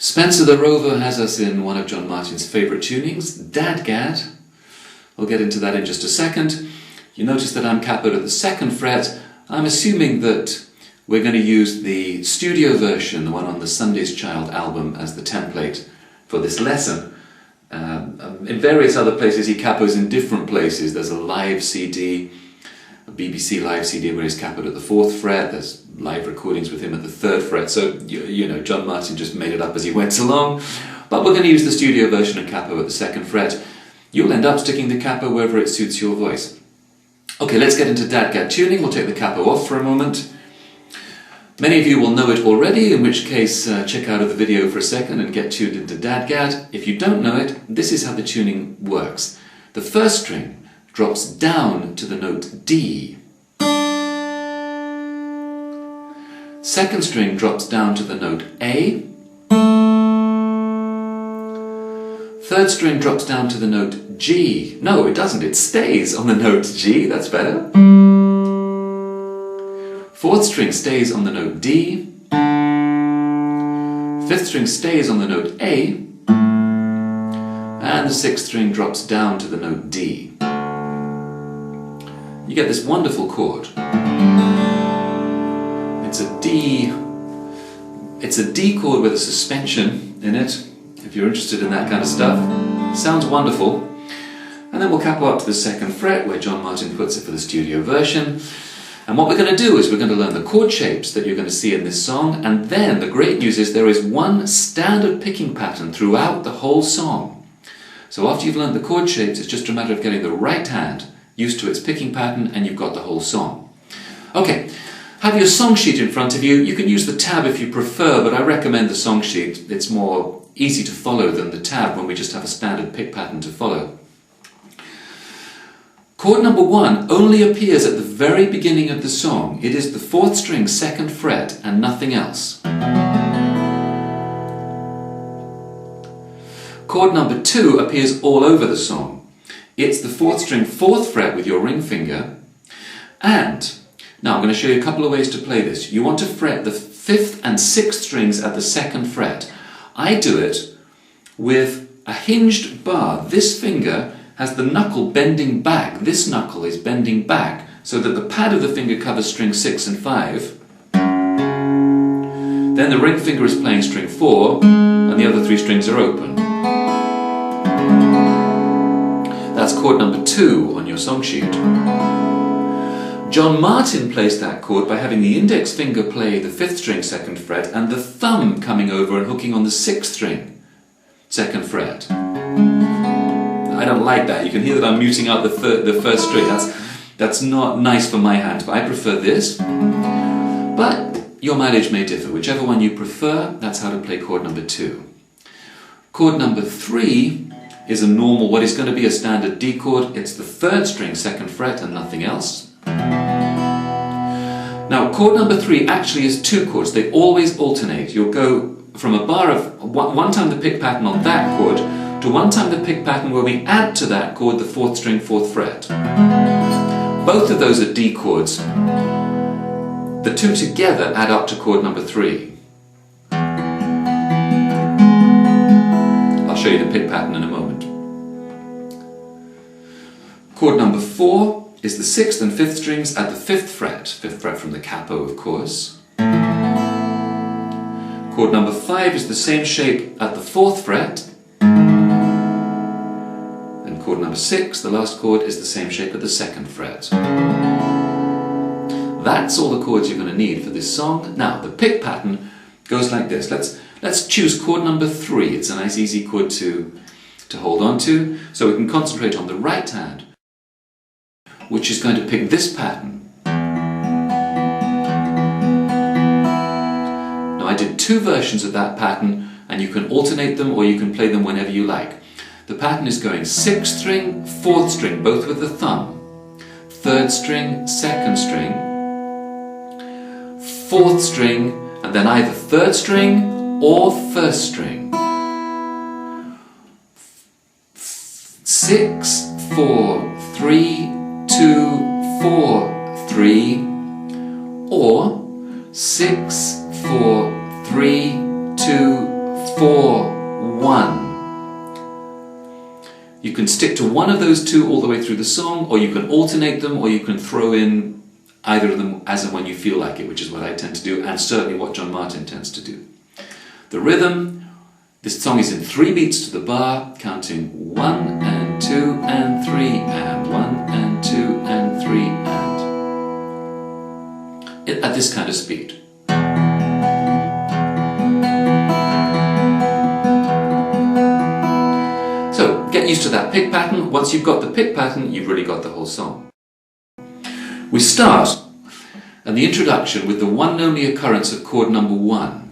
Spencer the Rover has us in one of John Martyn's favourite tunings, DADGAD. We'll get into that in just a second. You notice that I'm capoed at the 2nd fret. I'm assuming that we're going to use the studio version, the one on the Sunday's Child album, as the template for this lesson. In various other places he capos in different places. There's a live CD, a BBC live CD where he's capoed at the 4th fret. There's live recordings with him at the 3rd fret. So, you know, John Martyn just made it up as he went along. But we're going to use the studio version and capo at the 2nd fret. You'll end up sticking the capo wherever it suits your voice. Okay, let's get into DADGAD tuning. We'll take the capo off for a moment. Many of you will know it already, in which case check out of the video for a second and get tuned into DADGAD. If you don't know it, this is how the tuning works. The 1st string drops down to the note D. 2nd string drops down to the note A. 3rd string drops down to the note G. No, it doesn't. It stays on the note G. That's better. 4th string stays on the note D. 5th string stays on the note A. And the 6th string drops down to the note D. You get this wonderful chord. It's a D chord with a suspension in it, if you're interested in that kind of stuff. Sounds wonderful. And then we'll capo up to the 2nd fret, where John Martyn puts it for the studio version. And what we're going to do is we're going to learn the chord shapes that you're going to see in this song, and then the great news is there is one standard picking pattern throughout the whole song. So after you've learned the chord shapes, it's just a matter of getting the right hand used to its picking pattern, and you've got the whole song. Okay. Have your song sheet in front of you. You can use the tab if you prefer, but I recommend the song sheet. It's more easy to follow than the tab when we just have a standard pick pattern to follow. Chord number 1 only appears at the very beginning of the song. It is the 4th string 2nd fret and nothing else. Chord number 2 appears all over the song. It's the 4th string 4th fret with your ring finger, and now I'm going to show you a couple of ways to play this. You want to fret the 5th and 6th strings at the 2nd fret. I do it with a hinged bar. This finger has the knuckle bending back. This knuckle is bending back so that the pad of the finger covers string 6 and 5. Then the ring finger is playing string 4 and the other 3 strings are open. That's chord number 2 on your song sheet. John Martyn plays that chord by having the index finger play the 5th string 2nd fret and the thumb coming over and hooking on the 6th string 2nd fret. I don't like that. You can hear that I'm muting out the 1st string. That's not nice for my hand, but I prefer this. But your mileage may differ. Whichever one you prefer, that's how to play chord number 2. Chord number 3 is a normal, what is going to be a standard D chord. It's the 3rd string 2nd fret and nothing else. Now, chord number 3 actually is 2 chords. They always alternate. You'll go from a bar of one time the pick pattern on that chord to one time the pick pattern where we add to that chord the 4th string 4th fret. Both of those are D chords. The 2 together add up to chord number 3. I'll show you the pick pattern in a moment. Chord number 4 is the 6th and 5th strings at the 5th fret. 5th fret from the capo, of course. Chord number 5 is the same shape at the 4th fret. And chord number 6, the last chord, is the same shape at the 2nd fret. That's all the chords you're going to need for this song. Now, the pick pattern goes like this. Let's choose chord number 3. It's a nice easy chord to hold on to, so we can concentrate on the right hand, which is going to pick this pattern. Now, I did 2 versions of that pattern, and you can alternate them or you can play them whenever you like. The pattern is going 6th string, 4th string, both with the thumb, 3rd string, 2nd string, 4th string, and then either 3rd string or 1st string. 6, 4, 3, 2, 4, 3, or 6, 4, 3, 2, 4, 1. You can stick to one of those two all the way through the song, or you can alternate them, or you can throw in either of them as and when you feel like it, which is what I tend to do, and certainly what John Martyn tends to do. The rhythm, this song is in 3 beats to the bar, counting 1 and 2 and 3 and 1 and 2 and 3 and at this kind of speed. So get used to that pick pattern. Once you've got the pick pattern, you've really got the whole song. We start at the introduction with the one and only occurrence of chord number 1.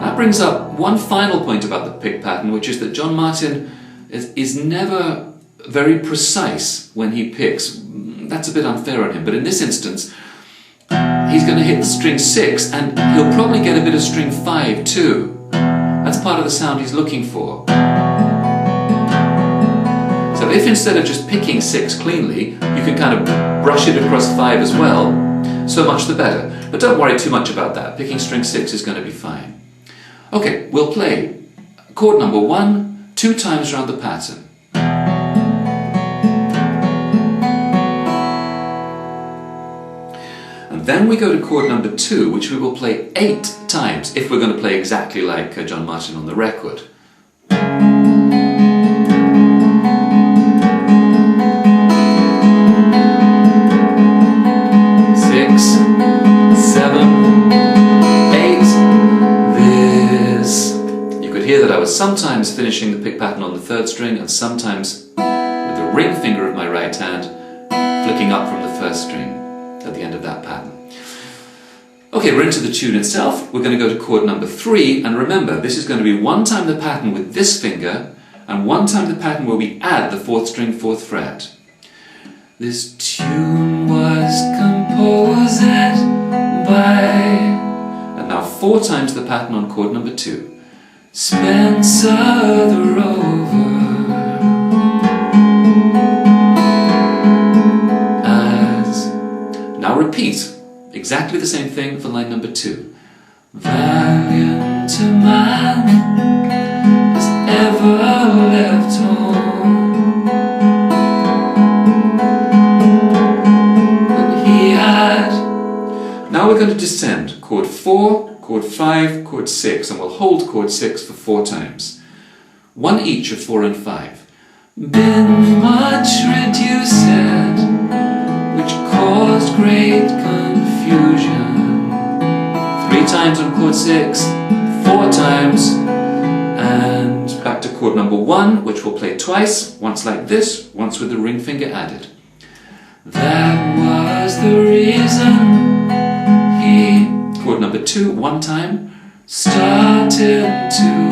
That brings up one final point about the pick pattern, which is that John Martyn is never very precise when he picks. That's a bit unfair on him, but in this instance, he's going to hit string 6 and he'll probably get a bit of string 5 too. That's part of the sound he's looking for. So if instead of just picking 6 cleanly, you can kind of brush it across 5 as well, so much the better. But don't worry too much about that. Picking string 6 is going to be fine. Okay, we'll play chord number 1 2 times around the pattern. And then we go to chord number 2, which we will play 8 times, if we're going to play exactly like John Martyn on the record. 6, 7, 8. This. You could hear that I was sometimes finishing the pick pattern on the 3rd string and sometimes with the ring finger of my right hand flicking up from the 1st string at the end of that pattern. Okay, we're into the tune itself. We're going to go to chord number 3, and remember, this is going to be 1 time the pattern with this finger and 1 time the pattern where we add the 4th string, 4th fret. This tune was composed by... And now 4 times the pattern on chord number 2. Spencer the Rover. Now repeat exactly the same thing for line number 2. Valiant man has ever left home, but he had. Now we're going to descend chord 4, chord 5, chord 6, and we'll hold chord 6 for 4 times. 1 each of 4 and 5. Been much reduced, which caused great confusion. 3 times on chord 6, 4 times, and back to chord number 1, which we'll play twice, once like this, once with the ring finger added. That was the reason he, chord number 2, 1 time, started to.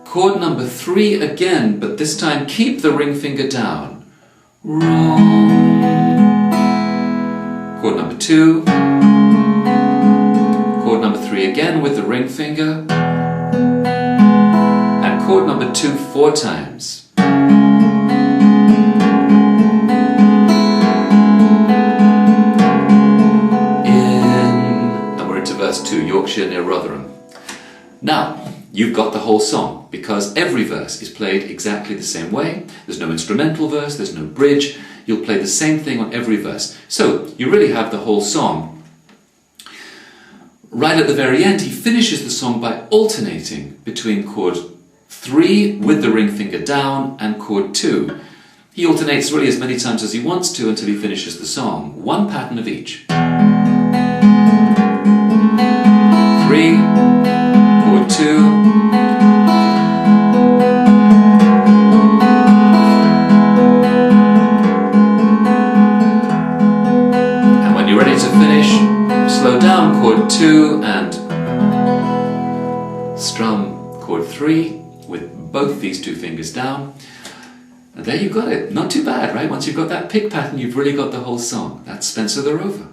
Chord number 3 again, but this time keep the ring finger down. Wrong. Chord number 2, chord number 3 again with the ring finger, and chord number 2 4 times. And we're into verse 2, Yorkshire near Rotherham. Now, you've got the whole song, because every verse is played exactly the same way. There's no instrumental verse, there's no bridge. You'll play the same thing on every verse. So you really have the whole song. Right at the very end, he finishes the song by alternating between chord 3 with the ring finger down and chord 2. He alternates really as many times as he wants to until he finishes the song. 1 pattern of each. 3, chord 2, slow down chord 2 and strum chord 3 with both these 2 fingers down. And there you've got it. Not too bad, right? Once you've got that pick pattern, you've really got the whole song. That's Spencer the Rover.